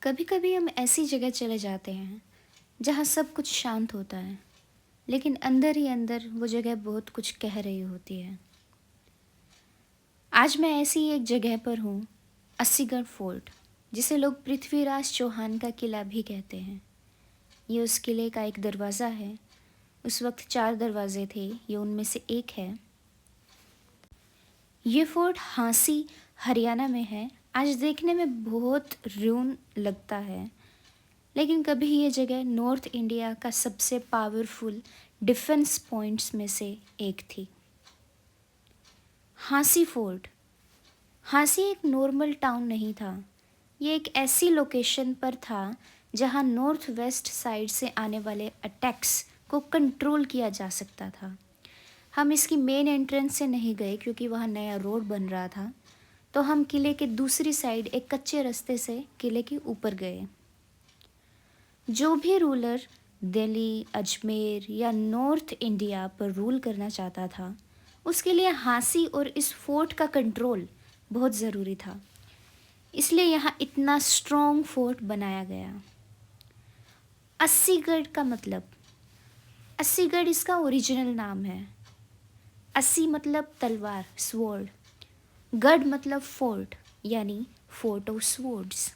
कभी कभी हम ऐसी जगह चले जाते हैं जहाँ सब कुछ शांत होता है, लेकिन अंदर ही अंदर वो जगह बहुत कुछ कह रही होती है। आज मैं ऐसी ही एक जगह पर हूँ, अस्सीगढ़ फोर्ट, जिसे लोग पृथ्वीराज चौहान का किला भी कहते हैं। ये उस किले का एक दरवाज़ा है। उस वक्त 4 दरवाजे थे, ये उनमें से एक है। ये फोर्ट हांसी, हरियाणा में है। आज देखने में बहुत रून लगता है, लेकिन कभी ये जगह नॉर्थ इंडिया का सबसे पावरफुल डिफेंस पॉइंट्स में से एक थी। हांसी फोर्ट। हांसी एक नॉर्मल टाउन नहीं था। ये एक ऐसी लोकेशन पर था जहां नॉर्थ वेस्ट साइड से आने वाले अटैक्स को कंट्रोल किया जा सकता था। हम इसकी मेन एंट्रेंस से नहीं गए क्योंकि वहाँ नया रोड बन रहा था, तो हम किले के दूसरी साइड एक कच्चे रास्ते से किले के ऊपर गए। जो भी रूलर दिल्ली, अजमेर या नॉर्थ इंडिया पर रूल करना चाहता था, उसके लिए हांसी और इस फोर्ट का कंट्रोल बहुत ज़रूरी था। इसलिए यहाँ इतना स्ट्रॉन्ग फोर्ट बनाया गया। अस्सीगढ़ का मतलब, अस्सीगढ़ इसका ओरिजिनल नाम है। अस्सी मतलब तलवार, स्वॉर्ड। गढ़ मतलब फोर्ट, यानी फोर्ट ऑफ स्वॉर्ड्स।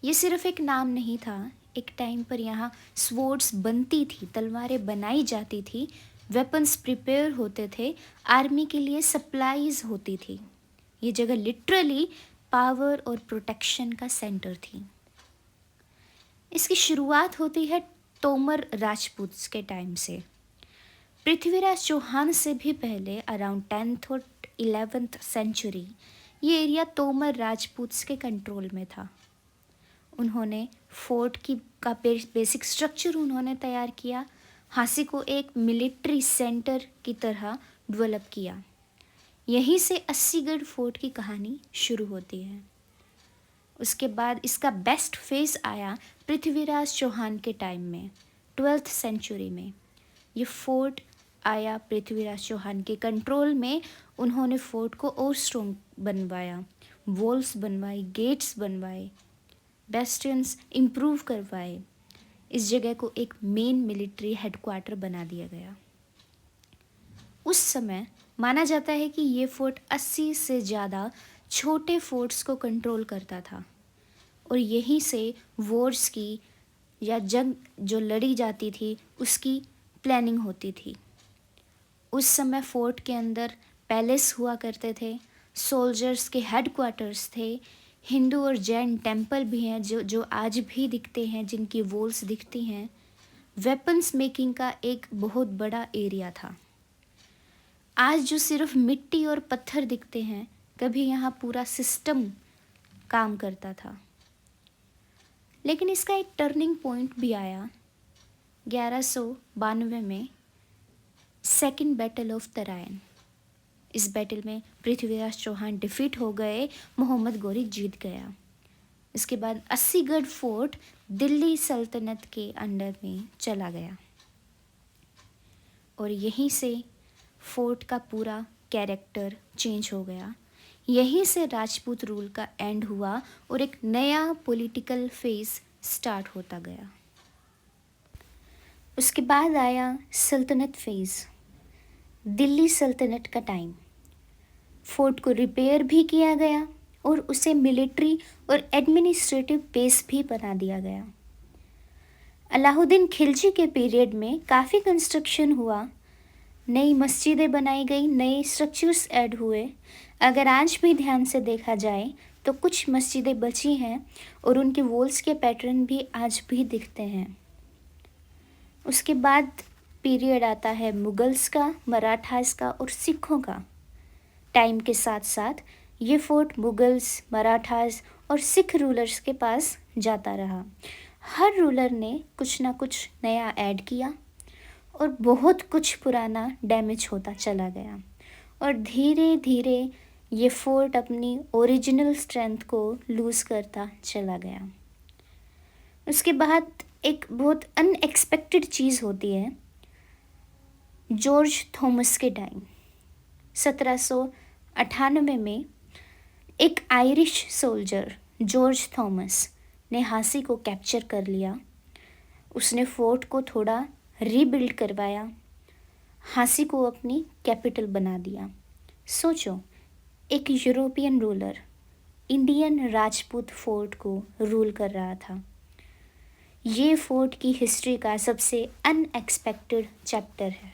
ये सिर्फ एक नाम नहीं था। एक टाइम पर यहाँ स्वॉर्ड्स बनती थी, तलवारें बनाई जाती थी, वेपन्स प्रिपेयर होते थे, आर्मी के लिए सप्लाईज होती थी। ये जगह लिटरली पावर और प्रोटेक्शन का सेंटर थी। इसकी शुरुआत होती है तोमर राजपूत के टाइम से। पृथ्वीराज चौहान से भी पहले अराउंड 10th और 11th सेंचुरी ये एरिया तोमर राजपूत के कंट्रोल में था। उन्होंने फोर्ट की का बेसिक स्ट्रक्चर उन्होंने तैयार किया। हांसी को एक मिलिट्री सेंटर की तरह डेवलप किया। यहीं से अस्सीगढ़ फोर्ट की कहानी शुरू होती है। उसके बाद इसका बेस्ट फेज आया पृथ्वीराज चौहान के टाइम में, 12th सेंचुरी में। ये फोर्ट आया पृथ्वीराज चौहान के कंट्रोल में। उन्होंने फोर्ट को और स्ट्रॉन्ग बनवाया, वॉल्स बनवाई, गेट्स बनवाए, बेस्टियंस इम्प्रूव करवाए। इस जगह को एक मेन मिलिट्री हेडक्वार्टर बना दिया गया। उस समय माना जाता है कि ये फोर्ट 80 से ज़्यादा छोटे फोर्ट्स को कंट्रोल करता था, और यहीं से वॉर्स की या जंग जो लड़ी जाती थी उसकी प्लानिंग होती थी। उस समय फोर्ट के अंदर पैलेस हुआ करते थे, सोल्जर्स के हेडक्वार्टर्स थे, हिंदू और जैन टेम्पल भी हैं जो आज भी दिखते हैं, जिनकी वॉल्स दिखती हैं। वेपन्स मेकिंग का एक बहुत बड़ा एरिया था। आज जो सिर्फ मिट्टी और पत्थर दिखते हैं, कभी यहाँ पूरा सिस्टम काम करता था। लेकिन इसका एक टर्निंग पॉइंट भी आया 1192 में, सेकेंड बैटल ऑफ तराइन। इस बैटल में पृथ्वीराज चौहान डिफीट हो गए, मोहम्मद गोरी जीत गया। इसके बाद अस्सीगढ़ फोर्ट दिल्ली सल्तनत के अंडर में चला गया, और यहीं से फोर्ट का पूरा कैरेक्टर चेंज हो गया। यहीं से राजपूत रूल का एंड हुआ और एक नया पॉलिटिकल फेज स्टार्ट होता गया। उसके बाद आया सल्तनत फेज, दिल्ली सल्तनत का टाइम। फोर्ट को रिपेयर भी किया गया और उसे मिलिट्री और एडमिनिस्ट्रेटिव बेस भी बना दिया गया। अलाउद्दीन खिलजी के पीरियड में काफ़ी कंस्ट्रक्शन हुआ, नई मस्जिदें बनाई गई, नए स्ट्रक्चर्स ऐड हुए। अगर आज भी ध्यान से देखा जाए तो कुछ मस्जिदें बची हैं और उनके वॉल्स के पैटर्न भी आज भी दिखते हैं। उसके बाद पीरियड आता है मुगल्स का, मराठास का और सिखों का। टाइम के साथ साथ ये फोर्ट मुगल्स, मराठास और सिख रूलर्स के पास जाता रहा। हर रूलर ने कुछ ना कुछ नया ऐड किया और बहुत कुछ पुराना डैमेज होता चला गया, और धीरे धीरे ये फोर्ट अपनी ओरिजिनल स्ट्रेंथ को लूज़ करता चला गया। उसके बाद एक बहुत अनएक्सपेक्टेड चीज़ होती है। जॉर्ज थॉमस के टाइम 1798 में एक आयरिश सोल्जर जॉर्ज थॉमस ने हांसी को कैप्चर कर लिया। उसने फोर्ट को थोड़ा रीबिल्ड करवाया, हांसी को अपनी कैपिटल बना दिया। सोचो, एक European ruler Indian Rajput fort को रूल कर रहा था। ये फोर्ट की हिस्ट्री का सबसे अनएक्सपेक्टेड चैप्टर है।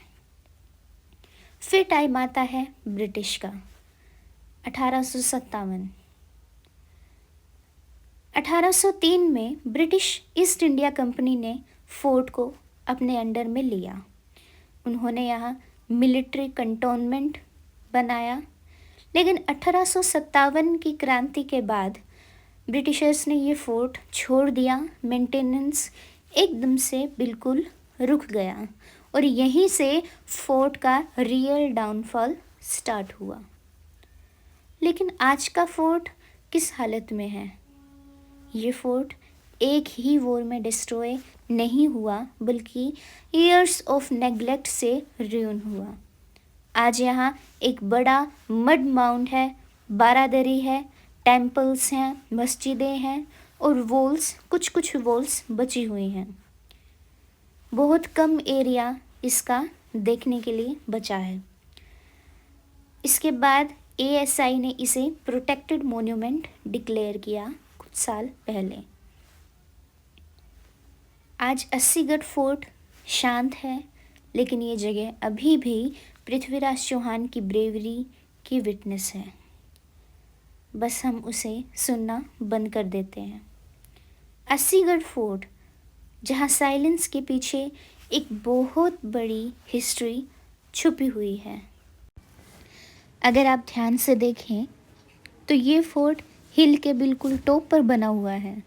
फिर टाइम आता है ब्रिटिश का। 1857। 1803 में ब्रिटिश ईस्ट इंडिया कंपनी ने फोर्ट को अपने अंडर में लिया। उन्होंने यहाँ मिलिट्री कंटोनमेंट बनाया, लेकिन 1857 की क्रांति के बाद ब्रिटिशर्स ने ये फोर्ट छोड़ दिया। मेंटेनेंस एकदम से बिल्कुल रुक गया और यहीं से फोर्ट का रियल डाउनफॉल स्टार्ट हुआ। लेकिन आज का फोर्ट किस हालत में है? ये फोर्ट एक ही वॉर में डिस्ट्रॉय नहीं हुआ, बल्कि ईयर्स ऑफ नेग्लेक्ट से ruin हुआ। आज यहाँ एक बड़ा मड माउंट है, बारादरी है, टेम्पल्स हैं, मस्जिदें हैं और वॉल्स, कुछ वॉल्स बची हुई हैं। बहुत कम एरिया इसका देखने के लिए बचा है। इसके बाद ASI ने इसे प्रोटेक्टेड मोन्यूमेंट डिक्लेयर किया कुछ साल पहले। आज 80गढ़ फोर्ट शांत है, लेकिन ये जगह अभी भी पृथ्वीराज चौहान की ब्रेवरी की विटनेस है। बस हम उसे सुनना बंद कर देते हैं। 80गढ़ फोर्ट, जहाँ साइलेंस के पीछे एक बहुत बड़ी हिस्ट्री छुपी हुई है। अगर आप ध्यान से देखें तो ये फोर्ट हिल के बिल्कुल टॉप पर बना हुआ है।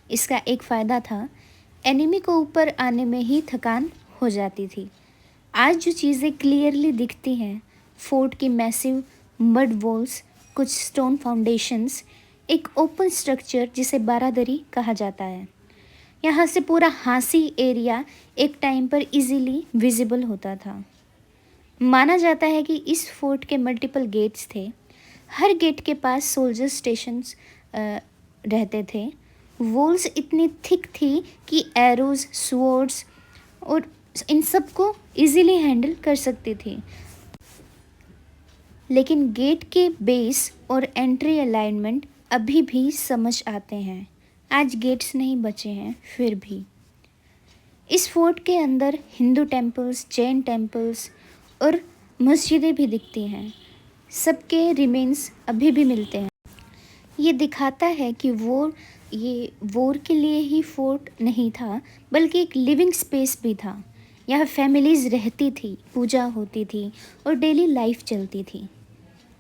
इसका एक फ़ायदा था, एनिमी को ऊपर आने में ही थकान हो जाती थी। आज जो चीज़ें क्लियरली दिखती हैं, फोर्ट की मैसिव मड वॉल्स, कुछ स्टोन फाउंडेशंस, एक ओपन स्ट्रक्चर जिसे बारादरी कहा जाता है। यहाँ से पूरा हांसी एरिया एक टाइम पर इजीली विजिबल होता था। माना जाता है कि इस फोर्ट के मल्टीपल गेट्स थे। हर गेट के पास सोल्जर स्टेशंस रहते थे। वॉल्स इतनी थिक थी कि एरोज, स्वॉर्ड्स और इन सब को इजीली हैंडल कर सकती थी। लेकिन गेट के बेस और एंट्री अलाइनमेंट अभी भी समझ आते हैं। आज गेट्स नहीं बचे हैं, फिर भी इस फोर्ट के अंदर हिंदू टेम्पल्स, जैन टेम्पल्स और मस्जिदें भी दिखती हैं। सबके रिमेन्स अभी भी मिलते हैं। ये दिखाता है कि ये वॉर के लिए ही फोर्ट नहीं था, बल्कि एक लिविंग स्पेस भी था। यहाँ फैमिलीज़ रहती थी, पूजा होती थी और डेली लाइफ चलती थी।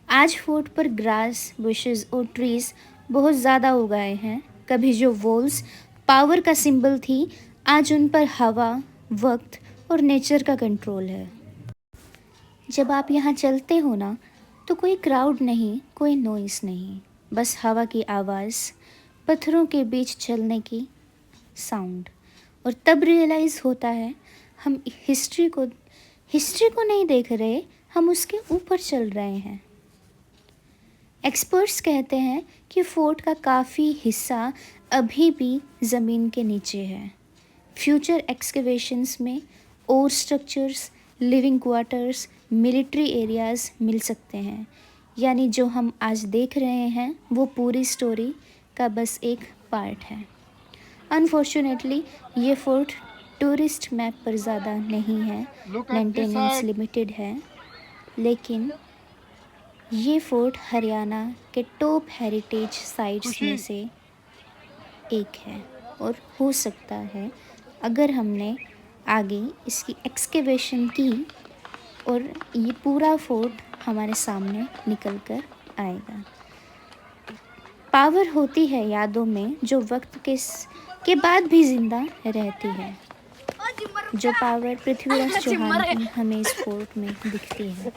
आज फोर्ट पर ग्रास, बुशेस और ट्रीज़ बहुत ज़्यादा उगाए हैं। कभी जो वॉल्स पावर का सिंबल थी, आज उन पर हवा, वक्त और नेचर का कंट्रोल है। जब आप यहाँ चलते हो ना, तो कोई क्राउड नहीं, कोई नॉइस नहीं, बस हवा की आवाज़, पत्थरों के बीच चलने की साउंड। और तब रियलाइज़ होता है हम हिस्ट्री को नहीं देख रहे, हम उसके ऊपर चल रहे हैं। एक्सपर्ट्स कहते हैं कि फोर्ट का काफ़ी हिस्सा अभी भी ज़मीन के नीचे है। फ्यूचर एक्सकेवेशंस में और structures, living quarters, military areas मिल सकते हैं। यानी जो हम आज देख रहे हैं वो पूरी स्टोरी का बस एक पार्ट है। अनफॉर्चुनेटली ये फोर्ट टूरिस्ट मैप पर ज़्यादा नहीं है, मेंटेनेंस लिमिटेड है, लेकिन ये फोर्ट हरियाणा के टॉप हेरिटेज साइट्स में से एक है। और हो सकता है अगर हमने आगे इसकी एक्सकेवेशन की और ये पूरा फोर्ट हमारे सामने निकल कर आएगा। पावर होती है यादों में, जो वक्त के बाद भी जिंदा रहती है। जो पावर पृथ्वीराज चौहान की हमें इस फोर्ट में दिखती है।